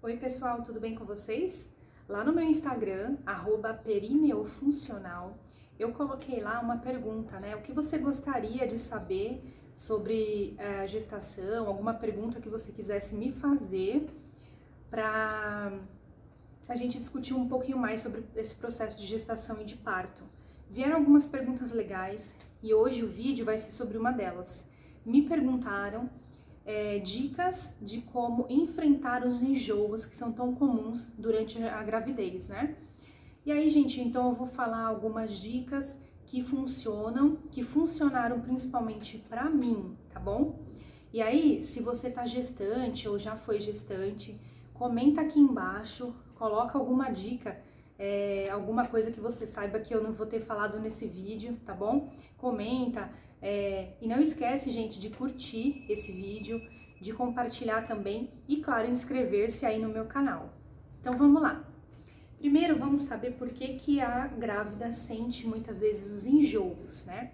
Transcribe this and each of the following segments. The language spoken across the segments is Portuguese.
Oi pessoal, tudo bem com vocês? Lá no meu Instagram, @perineofuncional, eu coloquei lá uma pergunta, né? O que você gostaria de saber sobre a gestação? Alguma pergunta que você quisesse me fazer para a gente discutir um pouquinho mais sobre esse processo de gestação e de parto. Vieram algumas perguntas legais e hoje o vídeo vai ser sobre uma delas. Me perguntaram dicas de como enfrentar os enjoos que são tão comuns durante a gravidez, né? E aí, gente, então eu vou falar algumas dicas que funcionam, que funcionaram principalmente pra mim, tá bom? E aí, se você tá gestante ou já foi gestante, comenta aqui embaixo, coloca alguma dica, alguma coisa que você saiba que eu não vou ter falado nesse vídeo, tá bom? Comenta, e não esquece, gente, de curtir esse vídeo, de compartilhar também e, claro, inscrever-se aí no meu canal. Então vamos lá. Primeiro vamos saber por que a grávida sente muitas vezes os enjoos, né?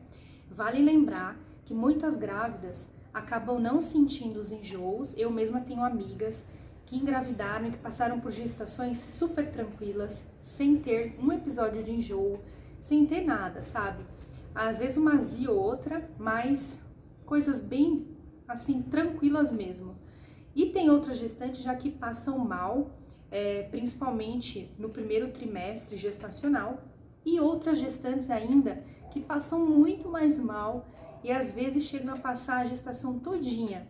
Vale lembrar que muitas grávidas acabam não sentindo os enjoos. Eu mesma tenho amigas que engravidaram e que passaram por gestações super tranquilas, sem ter um episódio de enjoo, sem ter nada, sabe? Às vezes uma azia ou outra, mas coisas bem, assim, tranquilas mesmo. E tem outras gestantes já que passam mal, principalmente no primeiro trimestre gestacional, e outras gestantes ainda que passam muito mais mal e às vezes chegam a passar a gestação todinha.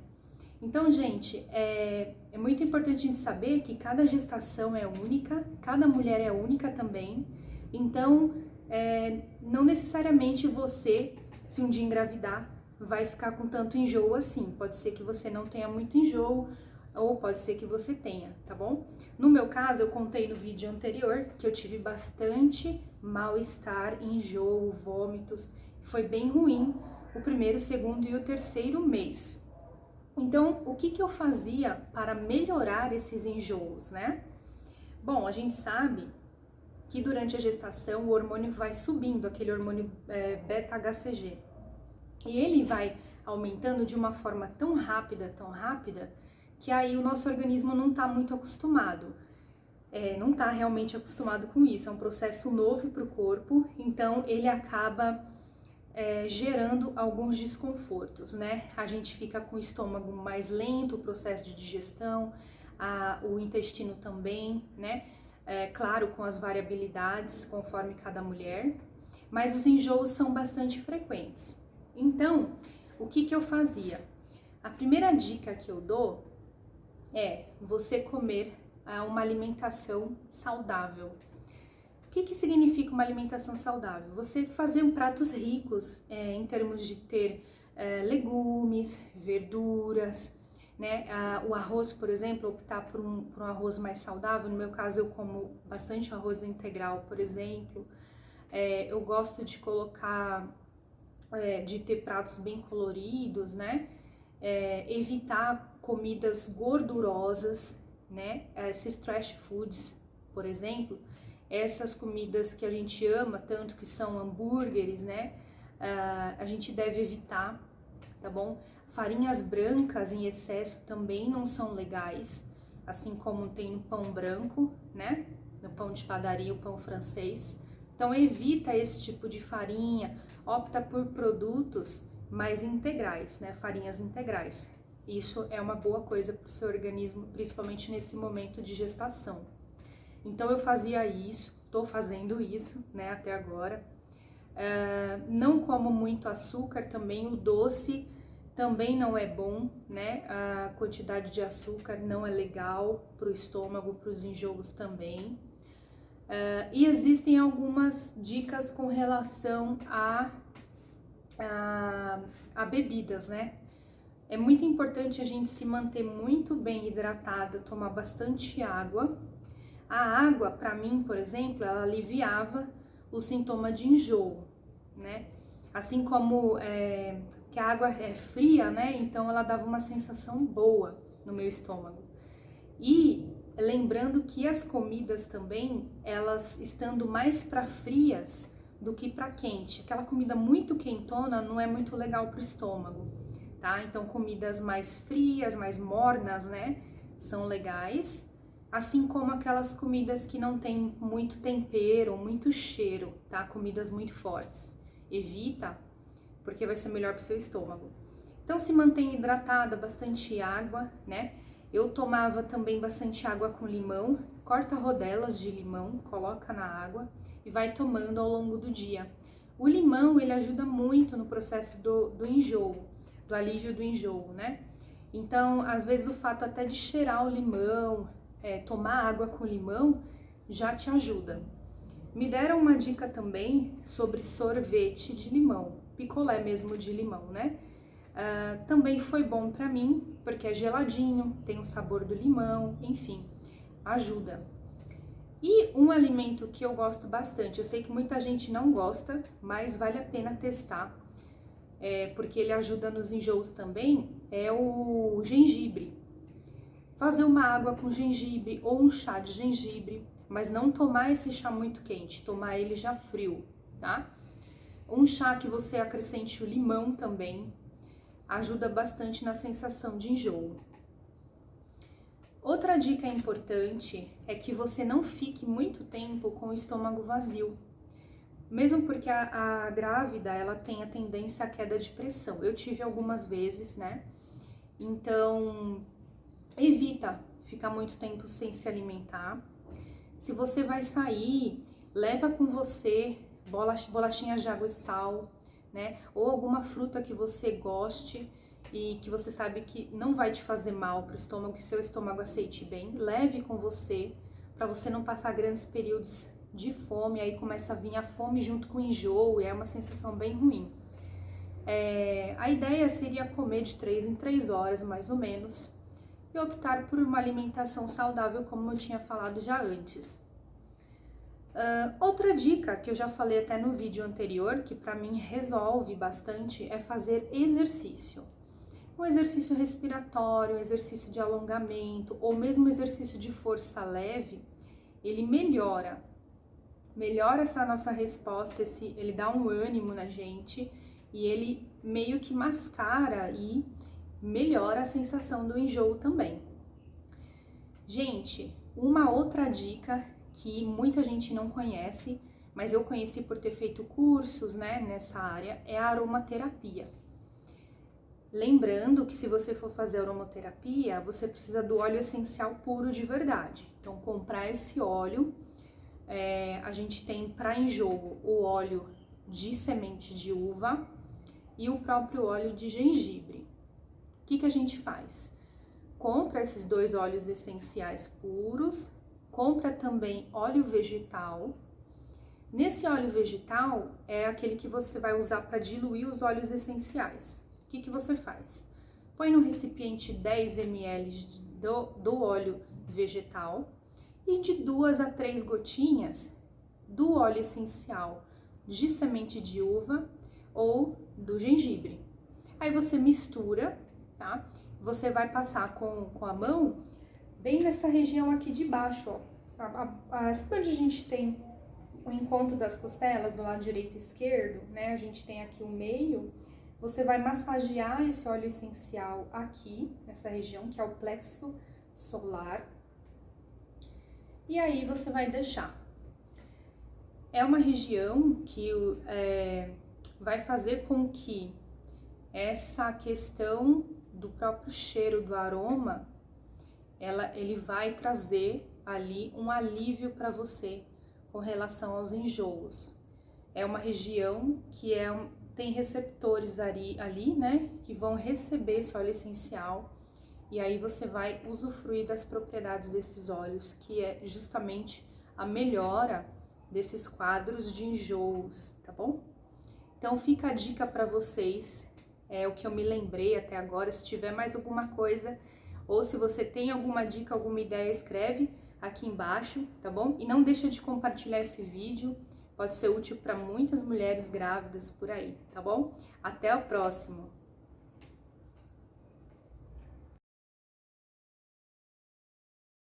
Então, gente, é muito importante a gente saber que cada gestação é única, cada mulher é única também. Então, não necessariamente você, se um dia engravidar, vai ficar com tanto enjoo assim. Pode ser que você não tenha muito enjoo, ou pode ser que você tenha, tá bom? No meu caso, eu contei no vídeo anterior que eu tive bastante mal-estar, enjoo, vômitos. Foi bem ruim o primeiro, o segundo e o terceiro mês. Então, o que eu fazia para melhorar esses enjoos, né? Bom, a gente sabe que durante a gestação o hormônio vai subindo, aquele hormônio beta-HCG. E ele vai aumentando de uma forma tão rápida, que aí o nosso organismo não está muito acostumado. Não está realmente acostumado com isso, é um processo novo para o corpo, então ele acaba gerando alguns desconfortos, né? A gente fica com o estômago mais lento, o processo de digestão, o intestino também, né? Claro, com as variabilidades conforme cada mulher, mas os enjoos são bastante frequentes. Então, o que eu fazia? A primeira dica que eu dou é você comer uma alimentação saudável. O que significa uma alimentação saudável? Você fazer pratos ricos em termos de ter legumes, verduras, né? O arroz, por exemplo, optar por um arroz mais saudável. No meu caso, eu como bastante arroz integral, por exemplo. Eu gosto de colocar, de ter pratos bem coloridos, né? Evitar comidas gordurosas, né? Esses trash foods, por exemplo, essas comidas que a gente ama tanto, que são hambúrgueres, né? A gente deve evitar, tá bom? Farinhas brancas em excesso também não são legais, assim como tem no pão branco, né? No pão de padaria, o pão francês. Então evita esse tipo de farinha, opta por produtos mais integrais, né? Farinhas integrais. Isso é uma boa coisa para o seu organismo, principalmente nesse momento de gestação. Então eu fazia isso, estou fazendo isso, né, até agora. Não como muito açúcar também, o doce também não é bom, né? A quantidade de açúcar não é legal para o estômago, para os enjoos também. E existem algumas dicas com relação a bebidas, né? É muito importante a gente se manter muito bem hidratada, tomar bastante água. A água, para mim, por exemplo, ela aliviava o sintoma de enjoo, né? Assim como que a água é fria, né? Então ela dava uma sensação boa no meu estômago. E lembrando que as comidas também, elas estando mais para frias do que para quente. Aquela comida muito quentona não é muito legal para o estômago, tá? Então comidas mais frias, mais mornas, né? São legais. assim como aquelas comidas que não tem muito tempero, muito cheiro, tá? Comidas muito fortes. Evita, porque vai ser melhor para o seu estômago. Então se mantenha hidratada, bastante água, né? Eu tomava também bastante água com limão, corta rodelas de limão, coloca na água e vai tomando ao longo do dia. O limão, ele ajuda muito no processo do enjoo, do alívio do enjoo, né? Então, às vezes o fato até de cheirar o limão, tomar água com limão, já te ajuda. Me deram uma dica também sobre sorvete de limão, picolé mesmo de limão, né? Também foi bom pra mim, porque é geladinho, tem o sabor do limão, enfim, ajuda. E um alimento que eu gosto bastante, eu sei que muita gente não gosta, mas vale a pena testar, porque ele ajuda nos enjoos também, é o gengibre. Fazer uma água com gengibre ou um chá de gengibre, mas não tomar esse chá muito quente, tomar ele já frio, tá? Um chá que você acrescente o limão também, ajuda bastante na sensação de enjoo. Outra dica importante é que você não fique muito tempo com o estômago vazio. Mesmo porque a grávida, ela tem a tendência à queda de pressão. Eu tive algumas vezes, né? Então, evita ficar muito tempo sem se alimentar. Se você vai sair, leva com você bolachinhas de água e sal, né? Ou alguma fruta que você goste e que você sabe que não vai te fazer mal para o estômago, que o seu estômago aceite bem. Leve com você, para você não passar grandes períodos de fome, aí começa a vir a fome junto com o enjoo e é uma sensação bem ruim. A ideia seria comer de 3 em 3 horas, mais ou menos, e optar por uma alimentação saudável, como eu tinha falado já antes. Outra dica que eu já falei até no vídeo anterior, que para mim resolve bastante, é fazer exercício. Um exercício respiratório, um exercício de alongamento, ou mesmo exercício de força leve, ele melhora essa nossa resposta, ele dá um ânimo na gente e ele meio que mascara e melhora a sensação do enjoo também. Gente, uma outra dica que muita gente não conhece, mas eu conheci por ter feito cursos, né, nessa área, é a aromaterapia. Lembrando que se você for fazer aromaterapia, você precisa do óleo essencial puro de verdade. Então, comprar esse óleo, a gente tem para enjoo o óleo de semente de uva e o próprio óleo de gengibre. O que a gente faz? Compra esses 2 óleos essenciais puros, compra também óleo vegetal. Nesse óleo vegetal é aquele que você vai usar para diluir os óleos essenciais. O que você faz? Põe no recipiente 10 ml do óleo vegetal e de 2 a 3 gotinhas do óleo essencial de semente de uva ou do gengibre. Aí você mistura, tá? Você vai passar com a mão bem nessa região aqui de baixo, ó. Sabe onde a gente tem o encontro das costelas, do lado direito e esquerdo, né? A gente tem aqui o meio. Você vai massagear esse óleo essencial aqui, nessa região, que é o plexo solar. E aí você vai deixar. É uma região que vai fazer com que essa questão do próprio cheiro, do aroma, ele vai trazer ali um alívio para você com relação aos enjoos. É uma região que tem receptores ali, né, que vão receber esse óleo essencial e aí você vai usufruir das propriedades desses óleos, que é justamente a melhora desses quadros de enjoos, tá bom? Então fica a dica para vocês, é o que eu me lembrei até agora. Se tiver mais alguma coisa, ou se você tem alguma dica, alguma ideia, escreve aqui embaixo, tá bom? E não deixa de compartilhar esse vídeo, pode ser útil para muitas mulheres grávidas por aí, tá bom? Até o próximo!